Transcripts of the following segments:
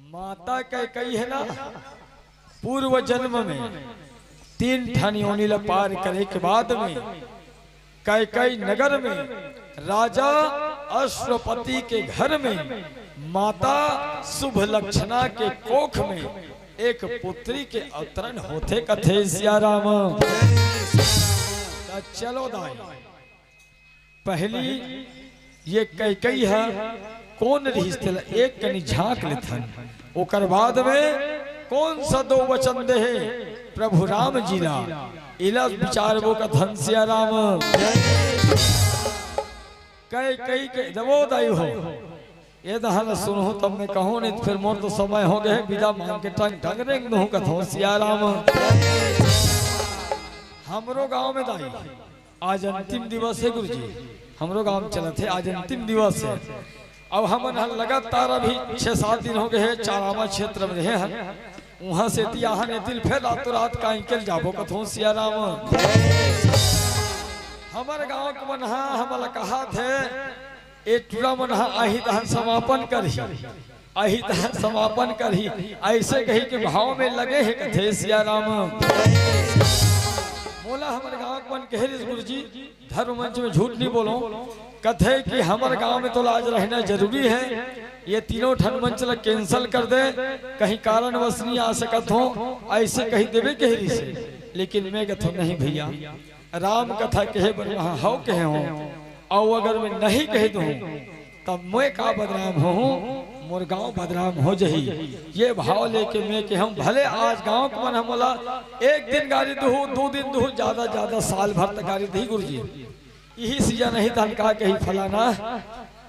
माता कैकई है ना, पूर्व जन्म में 3 ठन योनि पार करे के बाद में कैकई नगर में राजा अश्वपति के घर में माता शुभ लक्षणा के कोख में एक पुत्री के अवतरण होते कथे सिया राम। चलो दाई पहली ये कैकई है कौन रिश्ते एक कनी झांक लेथन, ओकर बाद में कौन सा 2 वचन दे प्रभु राम जी ला इला विचार वो कथन सिया राम। कैकई के दबो दाई हो ये दहन सुनो तब मैं कहूँ नहीं फिर मोर तो समय हो गए विदा मान के टंग टंग रेंग दू कथो सिया राम। हमरो गांव में दाई आज अंतिम दिवस है गुरुजी, हमरो गांव में चला थे आज अंतिम दिवस है। अब हम लगातार अभी 6-7 दिन हो गए हैं चारामा क्षेत्र में रहे हैं, वहां से तियाहन दिल फिर रातों रात का निकल जाबो कथो सिया राम। हमारे गांव के मनहा हमारा कहा थे ए टूरा मनहा आही दहन समापन करही, आही दहन समापन करही, ऐसे कही के भाव में लगे है कथे सिया राम। बोला हमारे गांव के मन कहे गुरु जी धर्म मंच में झूठ नहीं बोलो, कथे कि हमारे गांव में तो लाज रहना जरूरी है, ये 3 ठन मंच लग कैंसल कर दे, कहीं कारणवश नहीं आ सकत हो ऐसे कही देवे कहरी से। लेकिन मैं कथो नहीं भैया राम कथा कहे वहाँ हो कहे हो और अगर मैं नहीं कह दूं तब मैं का बदनाम हो मोर गांव बदनाम हो जही। ये भाव लेके मैं कि हम भले आज गांव के मन हमला 1 दिन गाड़ी दू 2 दिन दू ज्यादा साल भर तक गाड़ी दी गुरुजी, यही सीजा नहीं था कहा कहीं फलाना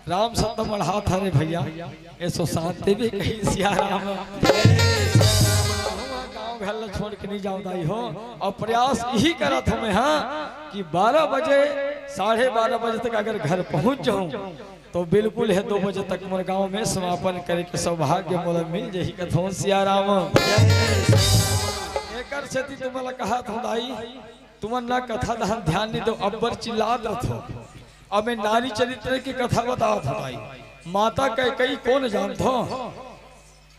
राम सत्तम हाथ हरे भैया ऐसो शांति भी कही सिया राम। गांव घर छोड़ के नहीं जाऊँ दाई हो और प्रयास यही करा था मैं हाँ कि 12 बजे 12:30 बजे तक अगर घर पहुंच जाऊं तो बिल्कुल है 2 बजे तक मोर गांव में समापन करे के सौभाग्य मोला मिल जही कथो सिया राम। एकर से तुम्हारा कहा था दाई तुम ना कथा दहन ध्यान नहीं दो अब्बर चिल्लात रहो। अब मैं नारी चरित्र की कथा बताओ था दाई। माता कैकई कौन जानतो,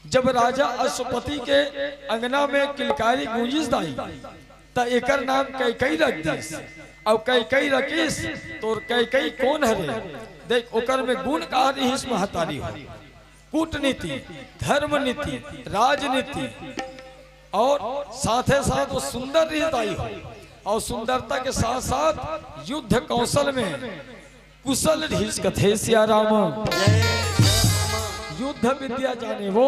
जब राजा अश्वपति के अंगना में किलकारी गूंजिस दाई त एकर नाम कैकई रख दिस। अब कैकई रखिस तो कैकई कौन हरे देख ओकर में गुण का रहीस महतारी हो, कूटनीति धर्म नीति राजनीति और साथे साथ वो सुंदर रहताई हो और सुंदरता के साथ साथ युद्ध कौशल में कुशल रहीस कथे सिया राम। युद्ध विद्या जाने वो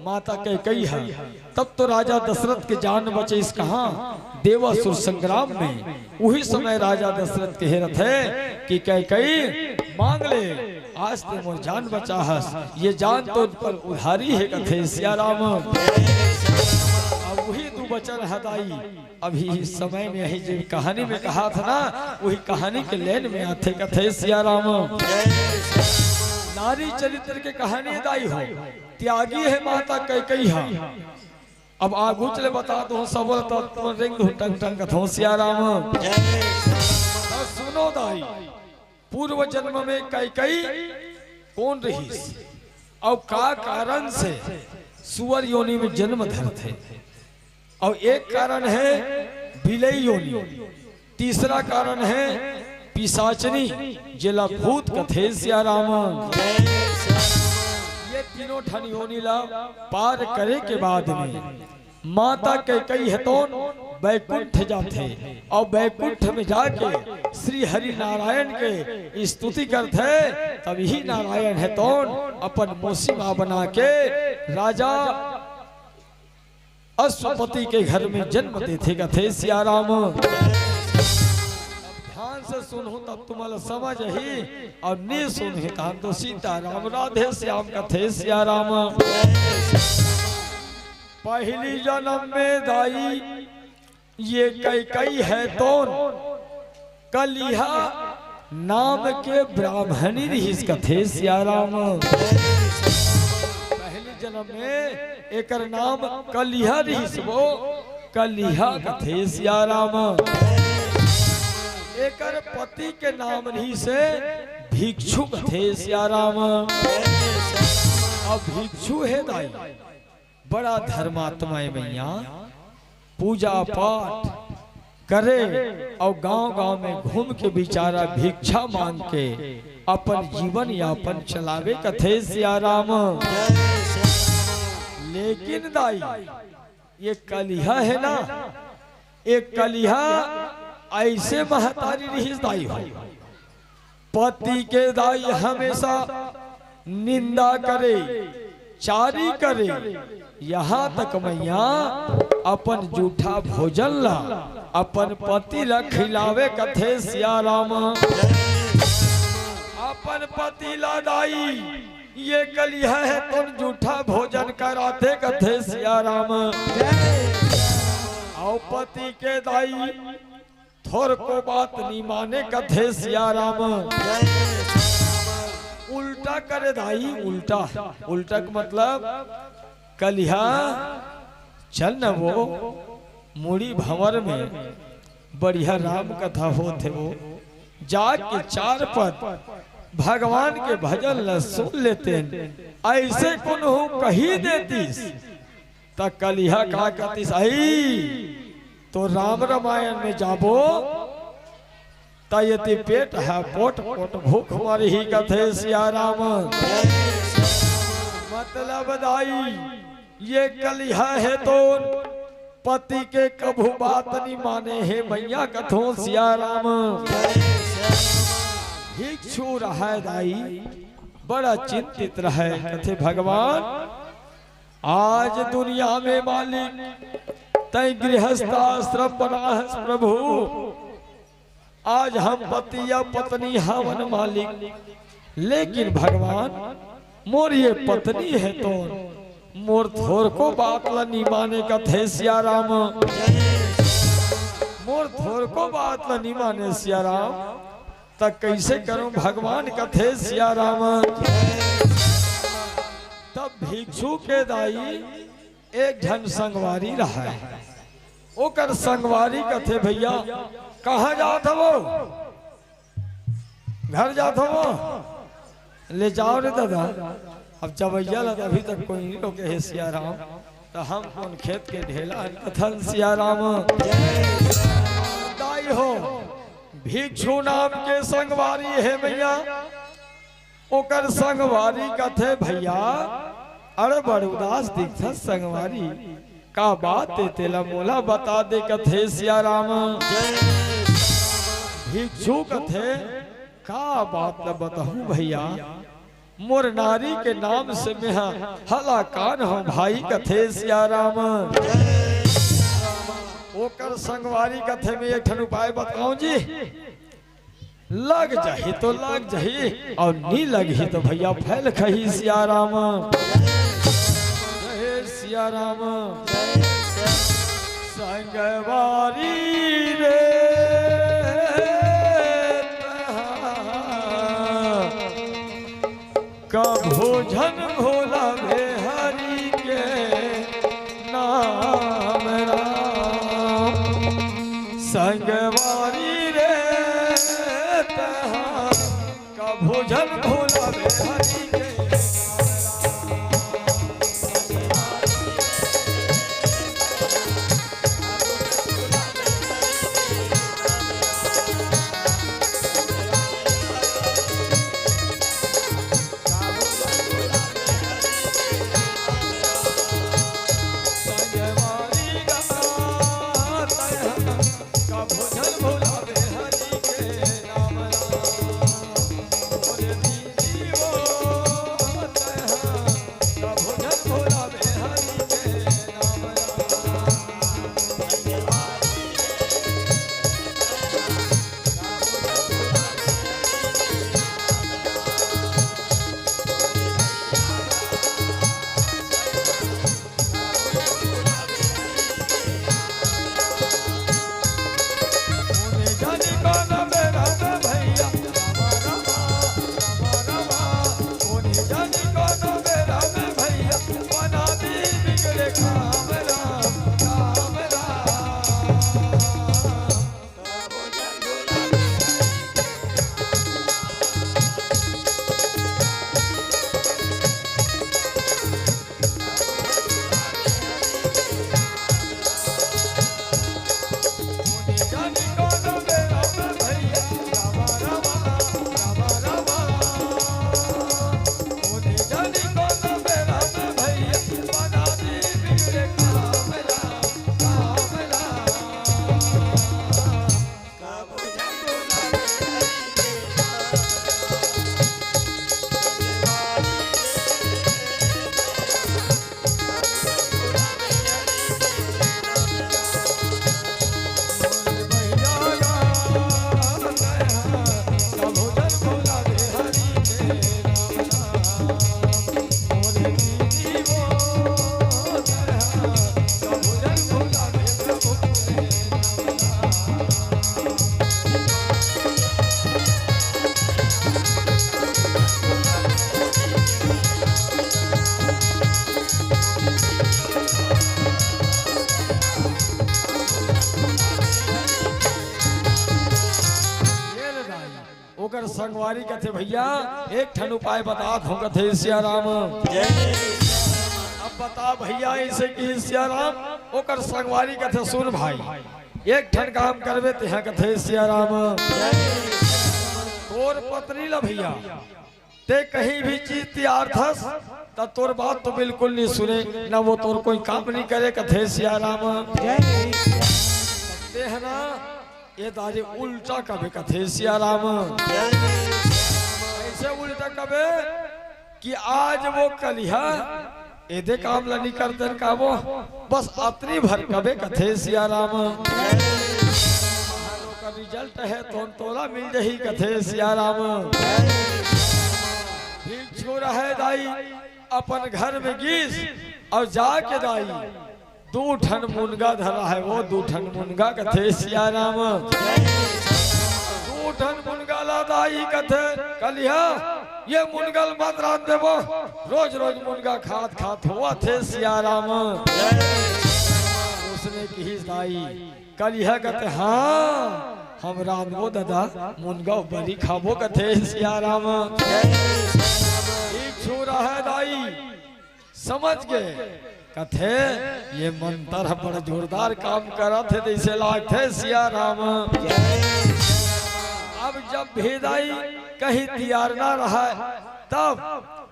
माता कैकई है। तब तो राजा दशरथ के जान बचे इस कहा देवासुर संग्राम में, वही समय राजा दशरथ कह रहे थे कि कैकई मांग ले आज ते मोर जान बचा है, ये जान तो पर उधारी है कथे सिया राम। अब वही 2 वचन हदाई अभी इस समय में यही जो कहानी में कहा था ना वही कहानी के लेन में आते कथे सिया राम। नारी चरित्र के कहानी दाई हो, त्यागी है माता कैकई है। अब आगू चले बता दो सबल तत्व रिंग टंग टंग कथो सिया राम। सुनो दाई पूर्व जन्म में कैकई कौन रही और का कारण से सुअर योनि में जन्म धरते, और एक कारण है बिलई योनि, तीसरा कारण है पिशाचनी जिला भूत कथे सिया राम। ये 3 ठन योनि ला पार करे के बाद में माता कैकई हेतोन बैकुंठ जाते और बैकुंठ में जाके श्री हरि नारायण के स्तुति करते। तब ही नारायण हेतोन अपन मोसीमा बना के राजा अश्वपति के घर में जन्म देते कथे सिया राम। ध्यान से सुनो तब तुम्हारा समझ ही और नहीं सुने तो सीता राम राधे श्याम कथे सिया राम। पहली जन्म में दाई ये कैकई है तो कलिहा नाम के ब्राह्मणी रहीस कथे सिया राम। पहली जन्म में एक नाम कलिहा रहीस वो कलिहा कथे सिया राम। एकर पति के नाम रही से भिक्षु कथे सिया राम। अब भिक्षु है दाई बड़ा धर्मात्मा है भैया, पूजा पाठ करे और गांव-गांव में घूम के बेचारा भिक्षा मांग के अपन जीवन यापन चलावे कथे सिया राम। लेकिन दाई ये कलिहा है ना, एक कलिहा ऐसे महतारी रही दाई हो, पति के दाई हमेशा निंदा करे चारी करे, यहाँ तक मैया अपन जूठा भोजन ला अपन पति ला खिलावे कथे सिया राम। अपन पति ला दाई ये कलिहा है तुम जूठा भोजन कराते कथे सिया राम। और पति के दाई थोर को बात नहीं माने कथे सिया राम। उल्टा करे दाई, उल्टा उल्टा का मतलब कलिहा चल न वो मुड़ी भंवर में बढ़िया राम कथा होते वो जाके 4 पद भगवान के भजन ल सुन लेते, ऐसे कोनो कही देतीस त कलिहा का कहतीस आई तो राम रामायण में जाबो तयति पेट है पोट पोट भूख मर ही कथे सिया राम। मतलब दाई ये कलिहा है तो पति के कभू बात नहीं माने है मैया कथों सिया राम। भिक्षु रहा दाई बड़ा चिंतित रहे कथे भगवान आज दुनिया में मालिक तय गृहस्थाश्रम बना है प्रभु, आज हम पति या पत्नी हवन मालिक, लेकिन भगवान मोर ये पत्नी है तो मोर थोर को बात ला नहीं माने कथे सिया राम। मोर थोर को बात ला नहीं माने सिया राम, तक कैसे करूं भगवान कथे सिया राम। तब भिक्षु के दाई एक जन संगवारी रहा है, ओकर संगवारी कथे भैया कहाँ जात हो, घर जात हो, ले जाओ रे दादा। अब जब लगा अभी तक कोई नहीं रोके है सिया राम, तो हम कौन खेत के ढेला कथन सिया राम। दाई हो भिक्षु नाम के संगवारी है भैया, ओकर संगवारी कथे भैया अरे बड़ उदास दिखता संगवारी का बात तेला मोला बता दे कथे सिया राम। भिक्षु कथे का बात बताऊं भैया, मोर नारी के नाम से मैं हला कान हो भाई कथे सिया राम। ओकर संगवारी कथे में एक ठन उपाय बताऊं जी, लग जाही तो लग जाही और नी लगी तो भैया फैल खही सिया राम। जय सिया राम। संगवारी रे का भोजन भोला हरि के नाम राम। संगवारी रे का भोजन भोला हरि के ओकर संगवारी कथे भैया एक ठन उपाय बता दो कथे सिया राम। अब बता भैया ऐसे कि सिया राम ओकर संगवारी कथे सुन भाई एक ठन काम करवे ते कथे सिया राम। तोर पत्नी ला भैया ते कहीं भी चीज तैयार थस तो तोर बात तो बिल्कुल नहीं सुने ना वो तोर कोई काम नहीं करे कथे सिया राम। ते है ना ये तारे उल्टा कबे कथे सिया राम। ऐसे उल्टा कबे कि आज वो कलिया एदे काम ला नहीं करते का वो बस अतनी भर कबे कथे सिया राम। का रिजल्ट है तो तोला मिल जही कथे सिया राम। छोरा है दाई अपन घर में गीस और जाके दाई 2 ठन मुनगा धरा है वो 2 ठन मुनगा कथे सिया राम। 2 ठन मुनगा ला दाई कथे कलिया ये मुनगल मत रात देवो रोज रोज मुनगा खात खात हुआ थे सिया राम। उसने की दाई कलिया कथे हाँ हम रामो दादा मुनगा बड़ी खाबो कथे सिया राम। छूरा है दाई समझ गए कथे ये मंत्र बड़ा जोरदार काम करा थे जैसे लागते सिया राम। अब जब भेदाई कहीं तैयार ना रहा तब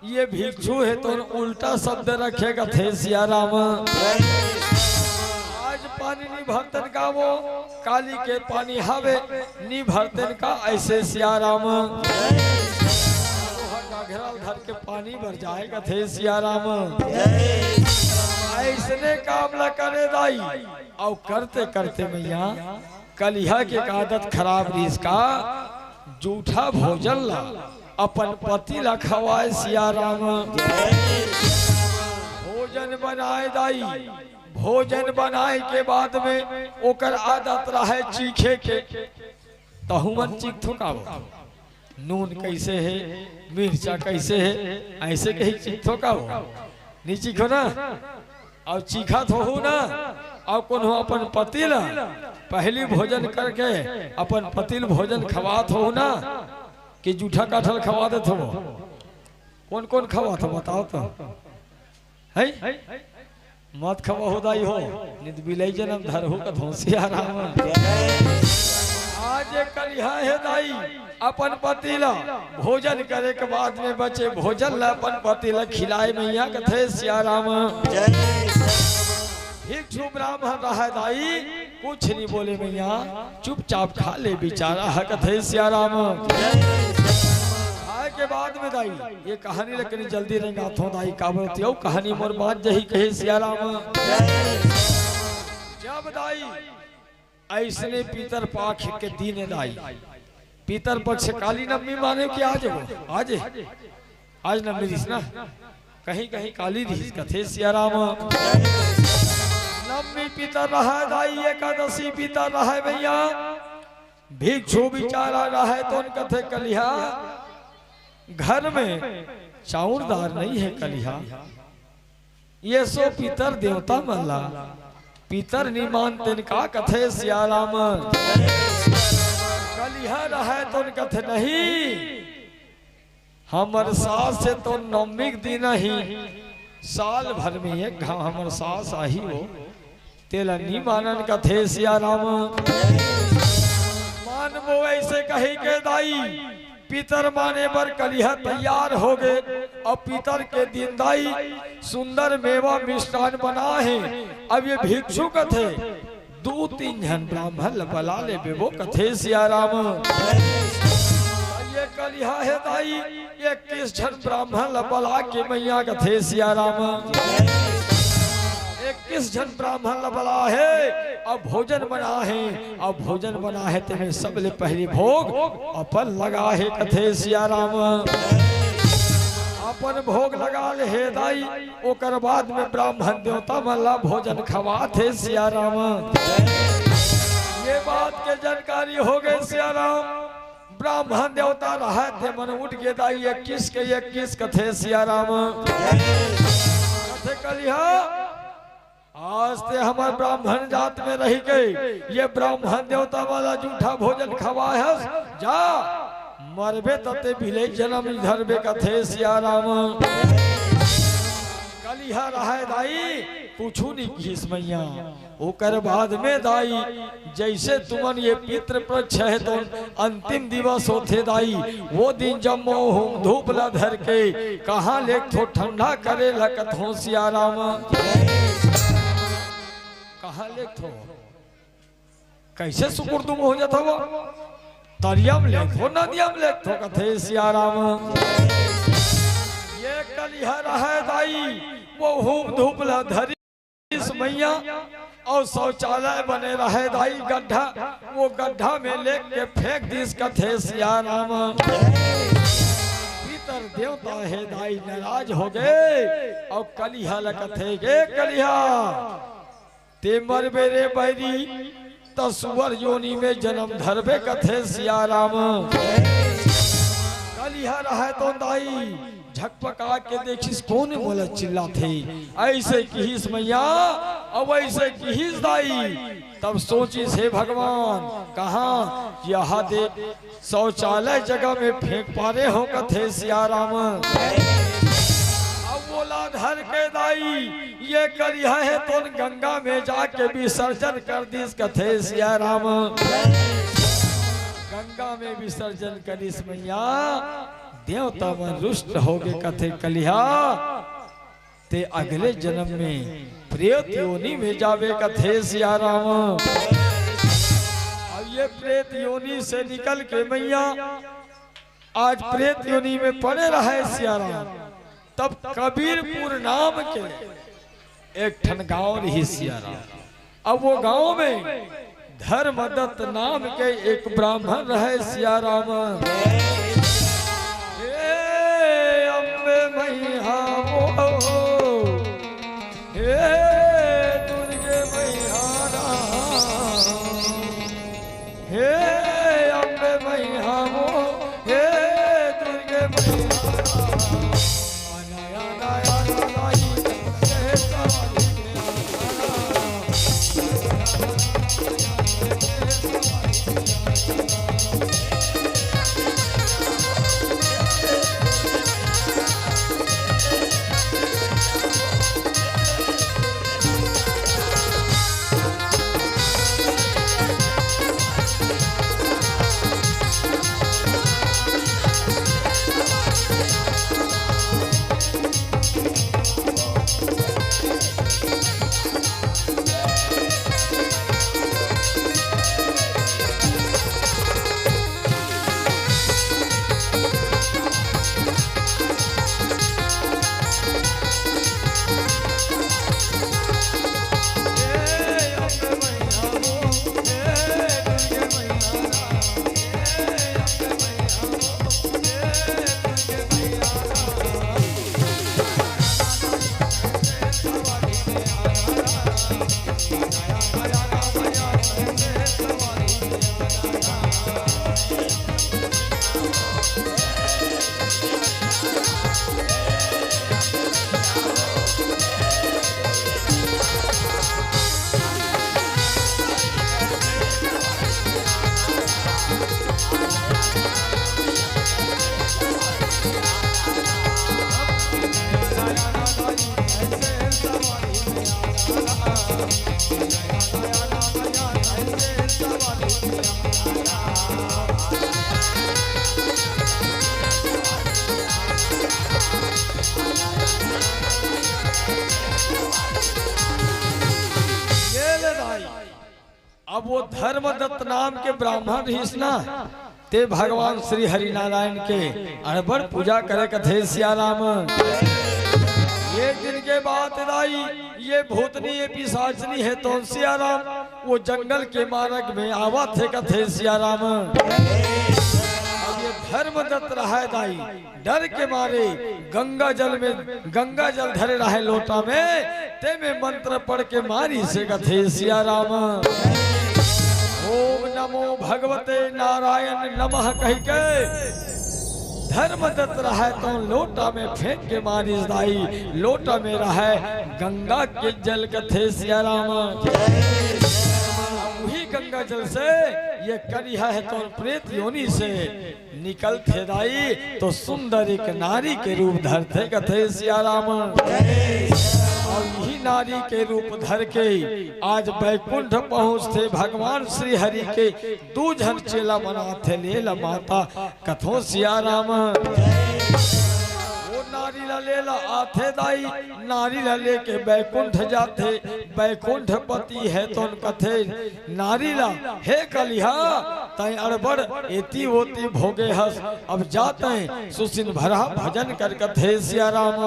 ये भिक्षु है तो उल्टा शब्द रखेगा थे सिया राम। आज पानी नहीं भरतन का वो काली के पानी हवे नहीं भरतन का ऐसे सिया राम। घरा धर के पानी भर जाएगा थे सिया राम। ऐसने काम ला करे दाई और करते करते मैया कलिया के आदत खराब रही इसका जूठा भोजन ला अपन पति ला खवाए सिया राम। भोजन बनाए दाई भोजन बनाए के बाद में ओकर आदत रहे चीखे के तहुमन चीख थोकाबो नून कैसे है मिर्चा कैसे है ऐसे कहीं चीखो का हो नहीं चीखो ना और चीखा तो हो ना और कौन हो अपन पतिला पहली भोजन करके अपन पतिल भोजन खवात हो ना कि जूठा काठल खवा दे हो कौन कौन खवा था बताओ तो है मत खवा हो दाई हो नित बिलाई जन्म धर हो का धोसिया राम। आज कलिया है दाई अपन पतिला भोजन करे के बाद में बचे भोजन ला अपन पतिला खिलाए मैया कथे सिया राम। भिक्षु ब्राह्मण रहा दाई कुछ नहीं बोले मैया चुपचाप खा ले बेचारा है कथे सिया राम। खाए के बाद में दाई ये कहानी लेकिन जल्दी रहेगा थो दाई काबरती हो कहानी मोर बात जही कहे सिया राम। जब दाई ऐसने पीतर पाख के दीने दाई पीतर पक्ष काली नवमी माने कि आज नवमी रिस ना कहीं कहीं काली रिस कथे सिया राम। नवमी पीतर रहा दाई एकादशी पीतर रहा भैया भिक्षु बिचारा रहा तो कथे कलिया घर में चाउरदार नहीं है कलिया ये सो पीतर देवता मल्ला पीतर नहीं मानते का कथे सिया राम। कलिया रहे तो कथे नहीं हमर सास से तो नवमी दिन ही साल भर में एक हमर सास आई हो तेला नहीं मानन कथे सिया राम। मान वो ऐसे कही के दाई पीतर माने पर कलिया तैयार हो गए और पीतर के दिन दाई सुंदर मेवा मिष्ठान बना है। अब ये भिक्षु कथे 2-3 जन ब्राह्मण बला ले बेबो कथे सिया राम। ये कलिया है दाई 21 जन ब्राह्मण बला के मैया कथे सिया राम। 21 जन ब्राह्मण बला है अब भोजन बना है अब भोजन बना है तुम्हें सबले पहले भोग अपन लगा है कथे सिया राम। अपन भोग लगा ले हे दाई ओकर बाद में ब्राह्मण देवता मल्ला भोजन खवा थे सिया राम। ये बात के जानकारी हो गए सिया राम। ब्राह्मण देवता रहा थे मन उठ के दाई 21 के 21 कथे सिया राम। कथे कलिया आज ते हमारे ब्राह्मण जात में रह गए ये ब्राह्मण देवता वाला जूठा भोजन खवा है जा मरबे तते भिले जन्म धरबे कथे सिया राम। कलिहा रहे दाई पूछू नहीं घीस मैया ओकर बाद में दाई जैसे तुमन ये पितृ पक्ष है तो अंतिम दिवस होते दाई वो दिन जब मोह धूप ला धर के कहाँ ले थो ठंडा करे लकत हो सिया राम। कहाँ ले थो कैसे सुकुर्दुम हो जाता वो तरियम ले थो नदियम ले थो कथे सिया राम। ये कलिहा रहे दाई वो हुम धूप ला धरी मैया और शौचालय बने रहे दाई गड्ढा वो गड्ढा में लेक के फेंक दिस कथे सिया राम। पितर देवता है दाई नाराज हो गए और कलिहा लकथे गे कलिहा ते मरबे रे बैरी तो सुअर योनि में जन्म धरबे कथे सिया राम। कलिहा रहे तो दाई झकपका के देखिस कौन बोला चिल्ला थे ऐसे किहिस मैया अब ऐसे किहिस दाई तब सोचिस हे भगवान कहाँ यहाँ दे शौचालय जगह में फेंक पारे हो कथे सिया राम। अब बोला धर के दाई ये करिया है तो गंगा में जाके विसर्जन कर दिस कथे सिया राम। गंगा में विसर्जन करिस मैया देवता मन रुष्ट हो गए कथे कलिहा ते अगले जन्म में प्रेत योनि में जावे कथे सिया राम। अब ये प्रेत योनि से निकल के मैया आज प्रेत योनि में पड़े रहे सिया राम। तब कबीरपुर नाम के एक ठन गांव रही सिया राम। अब वो गांव में धर्मदत्त नाम के एक ब्राह्मण रहे सिया राम। मैया हे दुर्गे मैया हे अम्बे मैया हे दुर्गे अब वो धर्मदत्त नाम के ब्राह्मण हिस्ना ते भगवान श्री हरि नारायण के अड़बड़ पूजा करे कथे सिया राम। ये दिन के बाद दाई ये भूतनी ये पिशाचनी है तो सिया राम वो जंगल के मार्ग में आवा थे कथे सिया राम। अब ये धर्मदत्त रहा दाई डर के मारे गंगा जल धरे रहे लोटा में ते में मंत्र पढ़ के मारी से कथे सिया राम। ओम नमो भगवते नारायण नमः कह के धर्मदत्त रहे तो लोटा में फेंक के मारिस दाई लोटा में रहे गंगा के जल कथे सिया राम। वही गंगा जल से ये करिया है तो प्रेत योनि से निकल थे दाई तो सुंदर एक नारी के रूप धरते कथे सिया राम। और यही नारी के रूप धर के आज बैकुंठ पहुँचते भगवान श्री हरि के दूजन चेला बनाते ले ला माता कथो सिया राम। नारी ला ले ला आथे दाई नारी ला लेके बैकुंठ जाते बैकुंठ पति है तो कथे नारी ला हे कलिहा तय अड़बड़ एती होती भोगे हस अब जाते हैं सुसिन भरा भजन कर कथे सिया राम।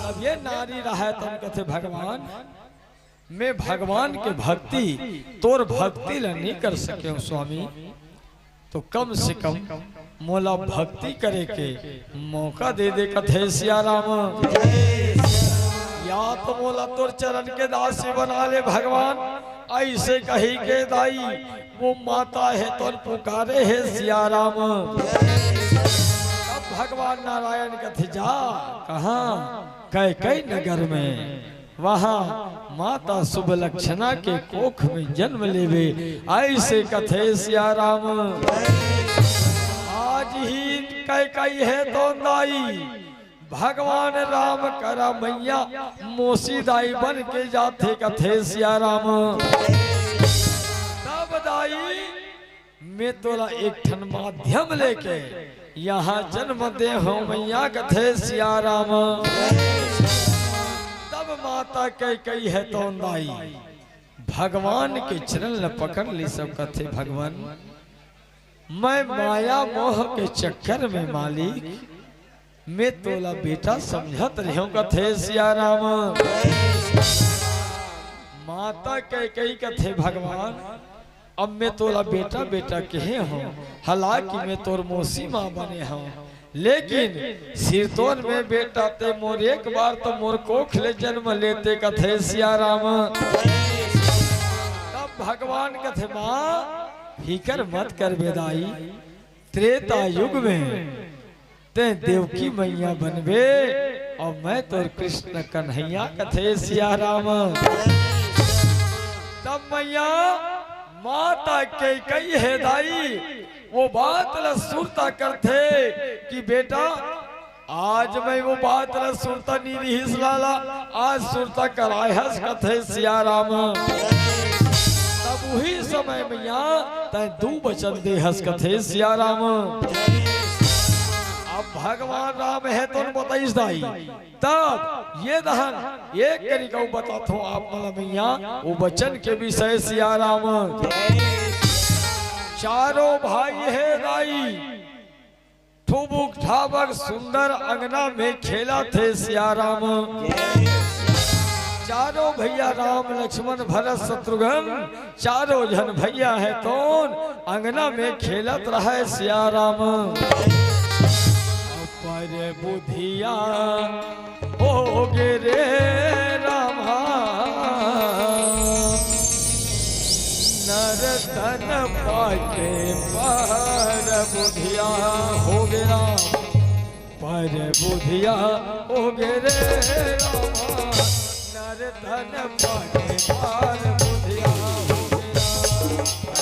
अब ये नारी रहा तो कथे भगवान मैं भगवान के भक्ति तोर भक्ति ला नहीं कर सके स्वामी तो कम से कम मोला भक्ति करे के मौका दे दे कथे सिया राम। या तो मोला तोर चरण के दासी बना ले भगवान ऐसे कही के दाई वो माता है तो पुकारे है सिया राम। अब भगवान नारायण कथे जा कहाँ कैकई नगर में वहाँ माता सुबलक्षणा के कोख में जन्म लेवे ऐसे कथे सिया राम। आज ही कैकई है तो दाई भगवान राम करा मैया मोसी दाई बन के जाते कथे सिया राम। तब दाई मैं तोला एक ठन माध्यम लेके यहाँ जन्म दे हो मैया कथे सिया राम। तब माता कैकई है तो दाई भगवान के चरण ल पकड़ ली सब कथे भगवान मैं माया मोह के चक्कर में मालिक मैं तोला बेटा समझत रहो कथे सिया राम। माता कैकई कथे भगवान अब मैं तोला बेटा बेटा कहे हो हालांकि मैं तोर मौसी माँ बने हूँ लेकिन सिरतोन में बेटा ते मोर एक बार तो मोर कोख ले जन्म लेते कथे सिया राम। तब भगवान कथे माँ फिकर मत कर बेदाई त्रेता युग में ते देवकी मैया बनबे और मैं तो कृष्ण कन्हैया कथे सिया राम। तब मैया माता कैकई है दाई वो बात ल सुरता करते कि बेटा आज मैं वो बात ल सुरता नहीं रही लाला आज सुरता कराए हस कथे सिया राम। तब वही समय मैया तय दू बचन दे हस कथे सिया राम। अब भगवान राम है तो बताइस दाई तब ये दहन एक तरीका बताता हूँ आप मला मैया वो बचन के विषय सिया राम। चारों भाई है दाई ठुबुक ठाबक सुंदर अंगना में खेला थे सिया राम। चारों भैया राम लक्ष्मण भरत शत्रुघ्न चारों जन भैया है तो अंगना में खेलत रहे सिया राम। पर बुधिया हो गे रे रामा नरतन पाके पर बुधिया हो गे राम पर बुधिया हो गे रे रामा नरतन पाके पर बुधिया हो गे भैया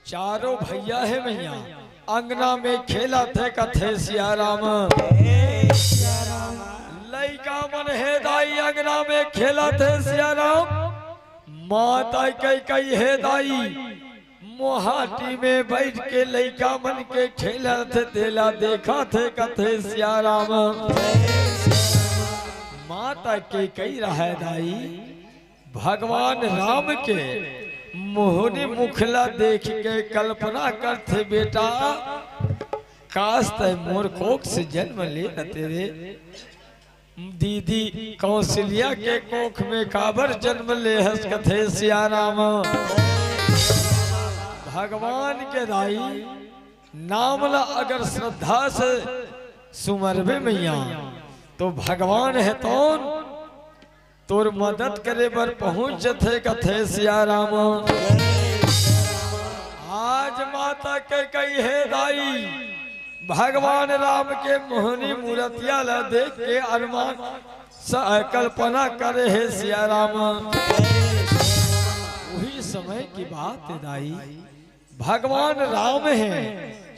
चारों भैया है मैया अंगना में खेला थे कथे सिया राम। लइका मन है दाई अंगना में खेला थे सिया राम। माता कई है दाई मोहाटी में बैठ के लइका मन के खेला थे तेला देखा थे कथे सिया राम। माता कई रहा दाई भगवान राम के मोहनी मुखला देख के कल्पना करते बेटा काश तय मोर कोख से जन्म ले न तेरे दीदी कौशल्या के कोख में काबर जन्म ले हस कथे सिया राम। भगवान के दाई नामला अगर श्रद्धा से सुमरबे मैया तो भगवान है तोर मदद करे बर पहुंच जथे कथे सिया राम। आज माता के कई है दाई भगवान राम के मोहनी मूर्तिया ला देख के अरमान कल्पना करे है सिया राम। वही समय की बात है दाई भगवान राम है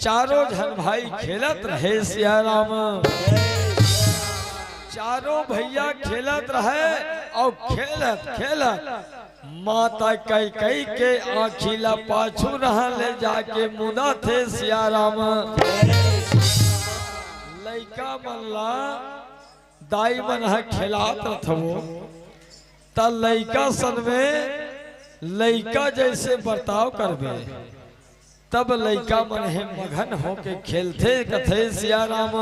चारों जन भाई खेलत रहे सिया राम। चारों भैया खेलत रहे और खेलत माता कई के आखिला पाछू रहा ले जाके मुदा थे सिया राम। लइका मनला दाई मन खेलात रथो त लइका सन में लइका जैसे बर्ताव करबे तब लइका मन है मगन होके खेलते कथे सिया राम।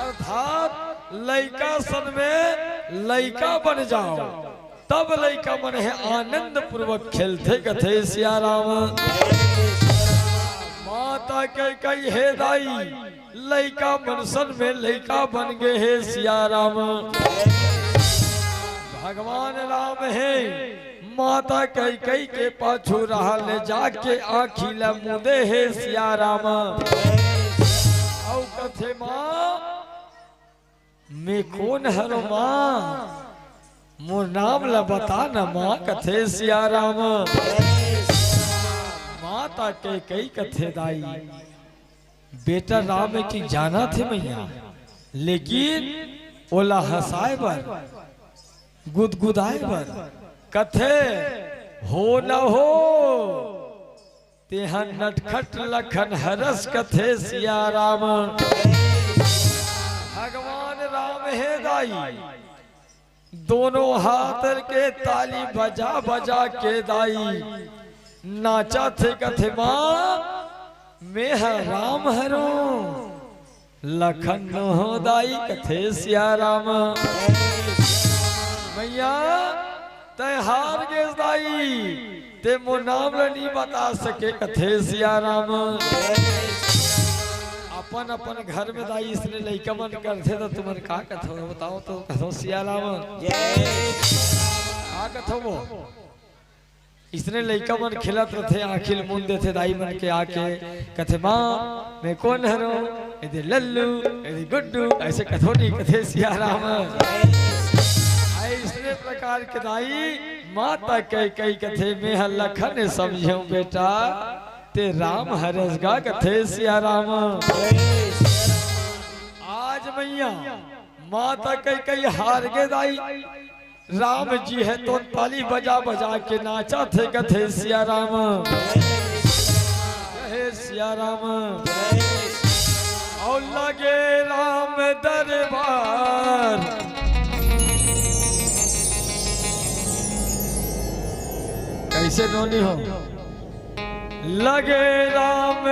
अर्थात लइका सन में लइका बन जाओ तब लइका मन है आनंद पूर्वक खेलते कथे सिया राम। माता कई है दाई लइका मन सन में लइका बन गए है सिया राम। भगवान राम है माता कई के पाछू रहा ले जाके आखिला मुदे है सिया राम। औ कथे माँ मैं कौन हरो माँ मोर नाम ला बता न माँ कथे सिया राम। माता कई कथे दाई बेटा राम की जाना थे मैया लेकिन ओला हंसाए बर गुदगुदाए बर कथे हो न हो तेहन नटखट लखन हरस कथे सिया राम। भगवान राम है दाई दोनों हाथ के ताली बजा बजा के दाई नाचा थे कथे माँ मैं राम हरो लखन हो दाई कथे सिया राम। मैया तय हार गे दाई ते मो नाम नहीं बता सके कथे सिया राम। अपन अपन घर में दाई इसने लइका मन करथे तो तुमन का कथो बताओ तो कथो सिया राम का कथो वो इसने लइका मन खिलत रथे आखिल मुन देथे दाई मन के आके कथे माँ मैं कौन हरो इधर लल्लू इधर गुड्डू ऐसे कथो नहीं कथे सिया राम। इसने प्रकार के दाई माता कई कथे में लखन समझो बेटा ते राम हरसगा कथे सिया राम। आज मैया माता कई हार गे दाई राम जी है तो ताली बजा बजा के नाचा थे कथे सिया राम। कहे सिया राम और लगे राम दरबार कैसे नोनी हो लगे राम